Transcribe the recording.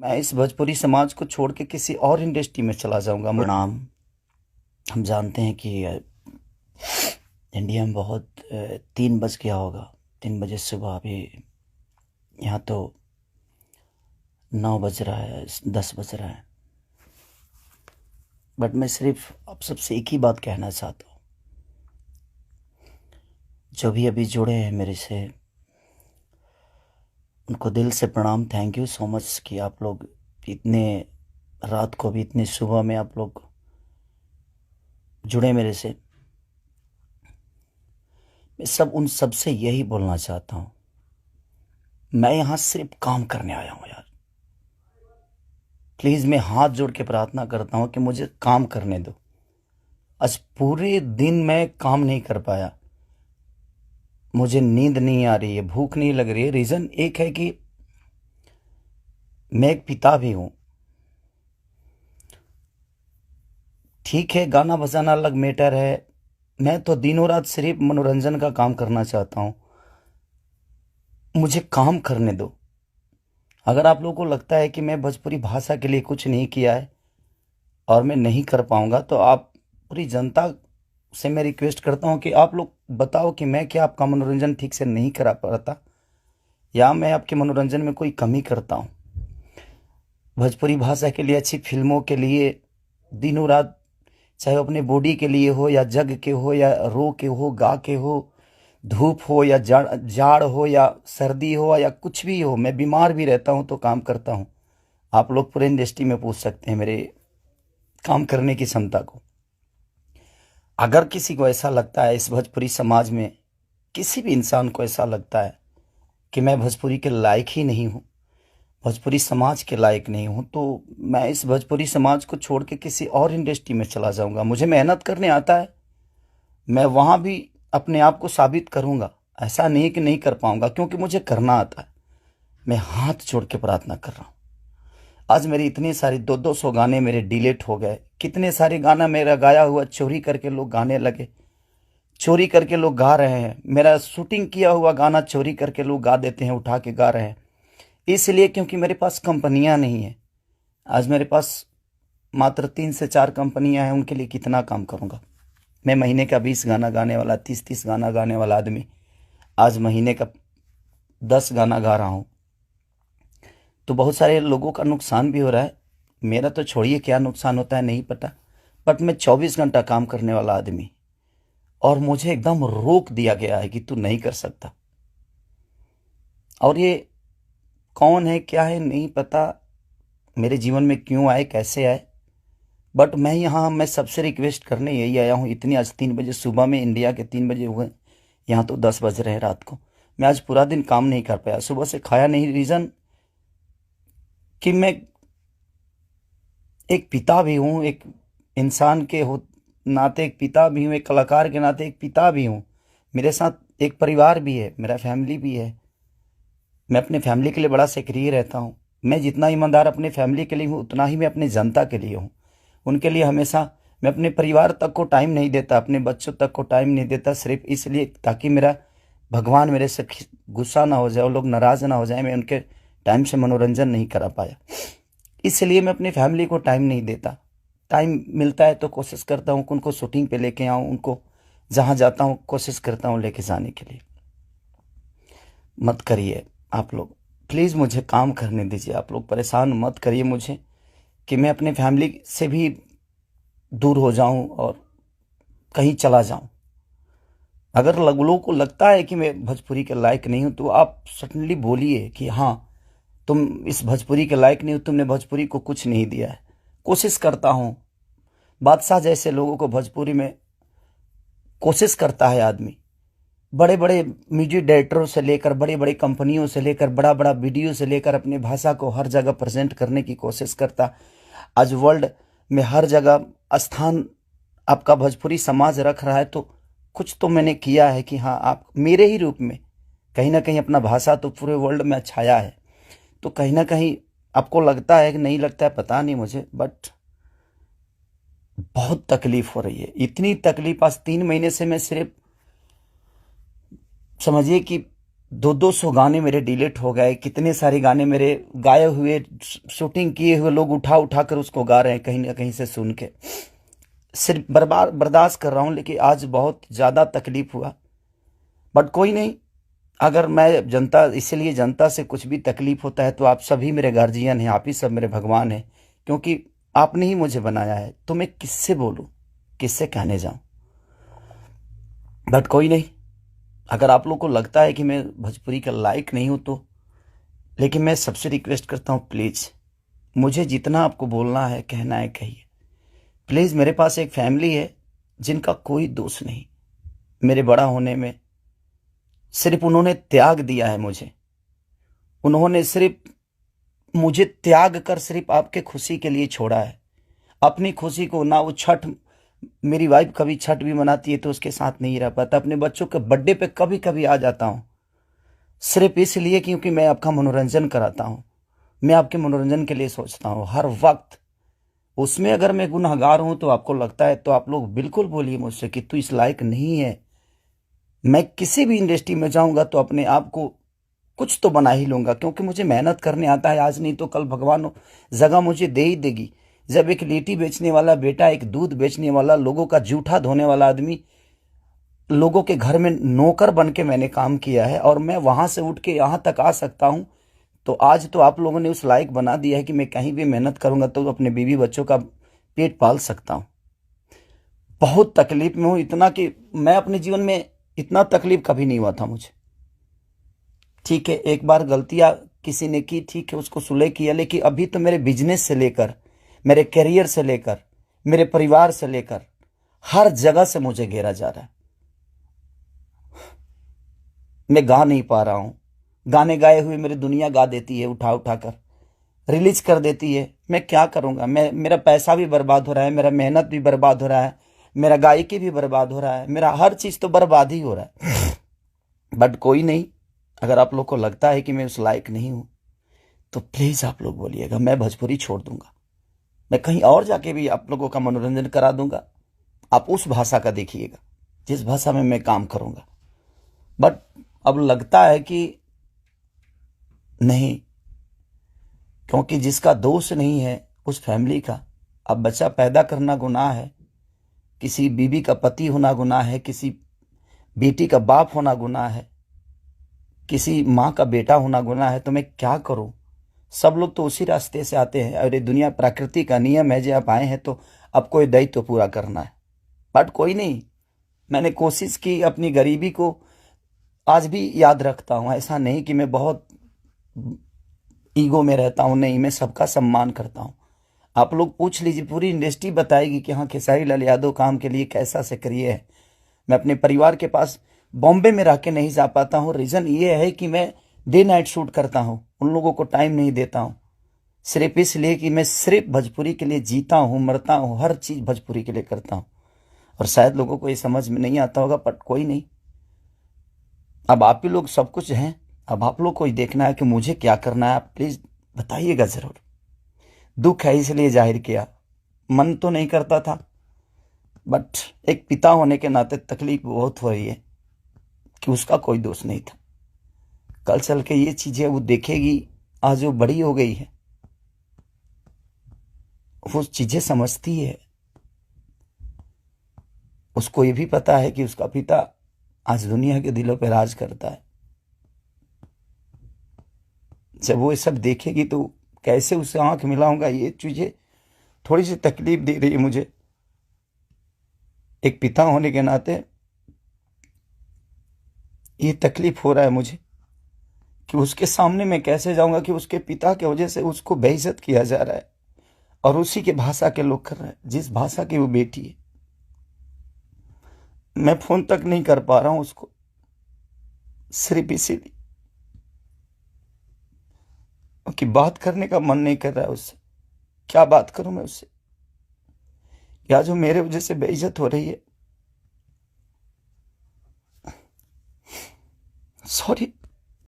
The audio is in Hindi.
मैं इस भोजपुरी समाज को छोड़ के किसी और इंडस्ट्री में चला जाऊंगा। नाम हम जानते हैं कि इंडिया में बहुत 3 बज गया होगा। 3 बजे सुबह। अभी यहाँ तो 9 बज रहा है, 10 बज रहा है। बट मैं सिर्फ आप सबसे एक ही बात कहना चाहता हूँ। जो भी अभी जुड़े हैं मेरे से, उनको दिल से प्रणाम। थैंक यू सो मच कि आप लोग इतने रात को भी, इतने सुबह में आप लोग जुड़े मेरे से। मैं उन सब से यही बोलना चाहता हूँ, मैं यहाँ सिर्फ काम करने आया हूँ यार। प्लीज़ मैं हाथ जोड़ के प्रार्थना करता हूँ कि मुझे काम करने दो। आज पूरे दिन मैं काम नहीं कर पाया। मुझे नींद नहीं आ रही है, भूख नहीं लग रही है। रीज़न एक है कि मैं एक पिता भी हूँ। ठीक है, गाना बजाना अलग मैटर है। मैं तो दिनों रात सिर्फ मनोरंजन का काम करना चाहता हूँ। मुझे काम करने दो। अगर आप लोगों को लगता है कि मैं भोजपुरी भाषा के लिए कुछ नहीं किया है और मैं नहीं कर पाऊंगा, तो आप पूरी जनता से मैं रिक्वेस्ट करता हूं कि आप लोग बताओ कि मैं क्या आपका मनोरंजन ठीक से नहीं करा पाता, या मैं आपके मनोरंजन में कोई कमी करता हूं। भोजपुरी भाषा के लिए, अच्छी फिल्मों के लिए दिनों रात, चाहे वो अपने बॉडी के लिए हो या जग के हो या रो के हो, गा के हो, धूप हो या जाड़ हो या सर्दी हो या कुछ भी हो, मैं बीमार भी रहता हूं तो काम करता हूं। आप लोग पूरे इंडस्ट्री में पूछ सकते हैं मेरे काम करने की क्षमता को। अगर किसी को ऐसा लगता है, इस भोजपुरी समाज में किसी भी इंसान को ऐसा लगता है कि मैं भोजपुरी के लायक ही नहीं हूँ, भोजपुरी समाज के लायक नहीं हूँ, तो मैं इस भोजपुरी समाज को छोड़ के किसी और इंडस्ट्री में चला जाऊंगा। मुझे मेहनत करने आता है, मैं वहाँ भी अपने आप को साबित करूंगा। ऐसा नहीं कि नहीं कर पाऊंगा, क्योंकि मुझे करना आता है। मैं हाथ जोड़ के प्रार्थना कर रहा हूँ। आज मेरी इतनी सारी 200 गाने मेरे डिलीट हो गए। कितने सारे गाना मेरा गाया हुआ चोरी करके लोग गाने लगे, चोरी करके लोग गा रहे हैं। मेरा शूटिंग किया हुआ गाना चोरी करके लोग गा देते हैं, उठा के गा रहे हैं। इसलिए क्योंकि मेरे पास कंपनियां नहीं है। आज मेरे पास मात्र 3 से 4 कंपनियां हैं। उनके लिए कितना काम करूंगा मैं? महीने का 20 गाना गाने वाला, 30 गाना गाने वाला आदमी आज महीने का 10 गाना गा रहा हूं। तो बहुत सारे लोगों का नुकसान भी हो रहा है। मेरा तो छोड़िए, क्या नुकसान होता है नहीं पता। बट मैं 24 घंटा काम करने वाला आदमी, और मुझे एकदम रोक दिया गया है कि तू नहीं कर सकता। और ये कौन है, क्या है, नहीं पता। मेरे जीवन में क्यों आए, कैसे आए। बट मैं सबसे रिक्वेस्ट करने यही आया हूँ। इतनी आज 3 बजे सुबह में, इंडिया के 3 बजे हुए, यहाँ तो 10 बज रहे हैं रात को। मैं आज पूरा दिन काम नहीं कर पाया, सुबह से खाया नहीं। रीज़न कि मैं एक पिता भी हूँ, एक इंसान के नाते एक पिता भी हूँ, एक कलाकार के नाते एक पिता भी हूँ। मेरे साथ एक परिवार भी है, मेरा फैमिली भी है। मैं अपने फैमिली के लिए बड़ा सक्रिय रहता हूँ। मैं जितना ईमानदार अपने फैमिली के लिए हूँ, उतना ही मैं अपनी जनता के लिए हूँ। उनके लिए हमेशा मैं अपने परिवार तक को टाइम नहीं देता, अपने बच्चों तक को टाइम नहीं देता, सिर्फ इसलिए ताकि मेरा भगवान मेरे से गुस्सा ना हो जाए, वो लोग नाराज़ ना हो जाए। मैं उनके टाइम से मनोरंजन नहीं करा पाया, इसलिए मैं अपनी फैमिली को टाइम नहीं देता। टाइम मिलता है तो कोशिश करता हूँ कि उनको शूटिंग पे लेके आऊँ, उनको जहाँ जाता हूँ कोशिश करता हूँ लेके जाने के लिए। मत करिए आप लोग, प्लीज़ मुझे काम करने दीजिए। आप लोग परेशान मत करिए मुझे कि मैं अपने फैमिली से भी दूर हो जाऊं और कहीं चला जाऊं। अगर लोगों को लगता है कि मैं भोजपुरी के लायक नहीं हूं, तो आप सडनली बोलिए कि हाँ, तुम इस भोजपुरी के लायक नहीं हो, तुमने भोजपुरी को कुछ नहीं दिया है। कोशिश करता हूं। बादशाह जैसे लोगों को भोजपुरी में कोशिश करता है आदमी। बड़े बड़े म्यूजिक डायरेक्टरों से लेकर, बड़ी बड़ी कंपनियों से लेकर, बड़ा बड़ा वीडियो से लेकर अपनी भाषा को हर जगह प्रेजेंट करने की कोशिश करता। आज वर्ल्ड में हर जगह स्थान आपका भोजपुरी समाज रख रहा है, तो कुछ तो मैंने किया है कि हाँ, आप मेरे ही रूप में कहीं ना कहीं अपना भाषा तो पूरे वर्ल्ड में छाया है। तो कहीं ना कहीं आपको लगता है कि नहीं लगता है, पता नहीं मुझे, बट बहुत तकलीफ हो रही है। इतनी तकलीफ आज 3 महीने से मैं सिर्फ समझिए कि 200 गाने मेरे डिलीट हो गए, कितने सारे गाने मेरे गाए हुए, शूटिंग किए हुए लोग उठा उठा कर उसको गा रहे हैं कहीं ना कहीं से सुन के। सिर्फ बर्बाद बर्दाश्त कर रहा हूं, लेकिन आज बहुत ज़्यादा तकलीफ हुआ। बट कोई नहीं, अगर मैं जनता, इसीलिए जनता से कुछ भी तकलीफ होता है तो आप सभी मेरे गार्जियन हैं, आप ही सब मेरे भगवान हैं, क्योंकि आपने ही मुझे बनाया है। तो मैं किससे बोलूं, किससे कहने जाऊं। बट कोई नहीं, अगर आप लोग को लगता है कि मैं भोजपुरी का लायक नहीं हूं तो, लेकिन मैं सबसे रिक्वेस्ट करता हूं, प्लीज़ मुझे जितना आपको बोलना है, कहना है, कहिए। प्लीज़, मेरे पास एक फैमिली है जिनका कोई दोष नहीं मेरे बड़ा होने में। सिर्फ उन्होंने त्याग दिया है मुझे, उन्होंने सिर्फ मुझे त्याग कर सिर्फ आपके खुशी के लिए छोड़ा है। अपनी खुशी को ना वो छठ, मेरी वाइफ कभी छठ भी मनाती है तो उसके साथ नहीं रह पाता। अपने बच्चों के बर्थडे पे कभी कभी आ जाता हूँ, सिर्फ इसलिए क्योंकि मैं आपका मनोरंजन कराता हूँ, मैं आपके मनोरंजन के लिए सोचता हूँ हर वक्त। उसमें अगर मैं गुनहगार हूं तो आपको लगता है तो आप लोग बिल्कुल बोलिए मुझसे कि तू इस लायक नहीं है। मैं किसी भी इंडस्ट्री में जाऊंगा तो अपने आप को कुछ तो बना ही लूंगा, क्योंकि मुझे मेहनत करने आता है। आज नहीं तो कल भगवान जगह मुझे दे ही देगी। जब एक लिट्टी बेचने वाला बेटा, एक दूध बेचने वाला, लोगों का जूठा धोने वाला आदमी, लोगों के घर में नौकर बन के मैंने काम किया है और मैं वहां से उठ के यहां तक आ सकता हूं, तो आज तो आप लोगों ने उस लायक बना दिया है कि मैं कहीं भी मेहनत करूंगा तो अपने बीवी बच्चों का पेट पाल सकता हूं। बहुत तकलीफ में हूं, इतना कि मैं अपने जीवन में इतना तकलीफ कभी नहीं हुआ था मुझे। ठीक है, एक बार गलतियां किसी ने की, ठीक है, उसको सुलह किया, लेकिन अभी तो मेरे बिजनेस से लेकर, मेरे करियर से लेकर, मेरे परिवार से लेकर हर जगह से मुझे घेरा जा रहा है। मैं गा नहीं पा रहा हूं। गाने गाए हुए मेरी दुनिया गा देती है, उठा उठा कर रिलीज कर देती है। मैं क्या करूंगा, मेरा पैसा भी बर्बाद हो रहा है, मेरा मेहनत भी बर्बाद हो रहा है, मेरा गायकी भी बर्बाद हो रहा है, मेरा हर चीज तो बर्बाद ही हो रहा है। बट कोई नहीं, अगर आप लोग को लगता है कि मैं उस लायक नहीं हूं तो प्लीज आप लोग बोलिएगा, मैं भोजपुरी छोड़ दूंगा। मैं कहीं और जाके भी आप लोगों का मनोरंजन करा दूंगा। आप उस भाषा का देखिएगा जिस भाषा में मैं काम करूंगा। बट अब लगता है कि नहीं, क्योंकि जिसका दोष नहीं है उस फैमिली का, अब बच्चा पैदा करना गुनाह है, किसी बीवी का पति होना गुनाह है, किसी बेटी का बाप होना गुनाह है, किसी माँ का बेटा होना गुनाह है। तो मैं क्या करूं। सब लोग तो उसी रास्ते से आते हैं और ये दुनिया प्रकृति का नियम है, जब आप आए हैं तो आपको ये दायित्व पूरा करना है। बट कोई नहीं, मैंने कोशिश की, अपनी गरीबी को आज भी याद रखता हूं। ऐसा नहीं कि मैं बहुत ईगो में रहता हूं, नहीं, मैं सबका सम्मान करता हूं। आप लोग पूछ लीजिए, पूरी इंडस्ट्री बताएगी कि हाँ, खेसारी लाल यादव काम के लिए कैसा सक्रिय है। मैं अपने परिवार के पास बॉम्बे में रह के नहीं जा पाता हूँ। रीज़न ये है कि मैं डे नाइट शूट करता हूँ, उन लोगों को टाइम नहीं देता हूँ, सिर्फ इसलिए कि मैं सिर्फ भोजपुरी के लिए जीता हूँ, मरता हूँ, हर चीज़ भोजपुरी के लिए करता हूँ। और शायद लोगों को ये समझ में नहीं आता होगा, बट कोई नहीं, अब आप ही लोग सब कुछ हैं। अब आप लोग को ही देखना है कि मुझे क्या करना है। आप प्लीज़ बताइएगा ज़रूर। दुख है इसलिए जाहिर किया, मन तो नहीं करता था, बट एक पिता होने के नाते तकलीफ बहुत हो रही है कि उसका कोई दोष नहीं था। कल चल के ये चीज़ें वो देखेगी, आज वो बड़ी हो गई है, वो चीज़ें समझती है। उसको ये भी पता है कि उसका पिता आज दुनिया के दिलों पे राज करता है। जब वो ये सब देखेगी तो कैसे उससे आंख मिलाऊंगा, ये चीज़ें थोड़ी सी तकलीफ दे रही है मुझे। एक पिता होने के नाते ये तकलीफ हो रहा है मुझे कि उसके सामने मैं कैसे जाऊंगा कि उसके पिता की वजह से उसको बेइज्जत किया जा रहा है और उसी के भाषा के लोग कर रहे हैं, जिस भाषा की वो बेटी है। मैं फोन तक नहीं कर पा रहा हूं उसको, सिर्फ इसीलिए कि बात करने का मन नहीं कर रहा है उससे। क्या बात करूं मैं उससे, या जो मेरे वजह से बेइज्जत हो रही है। सॉरी।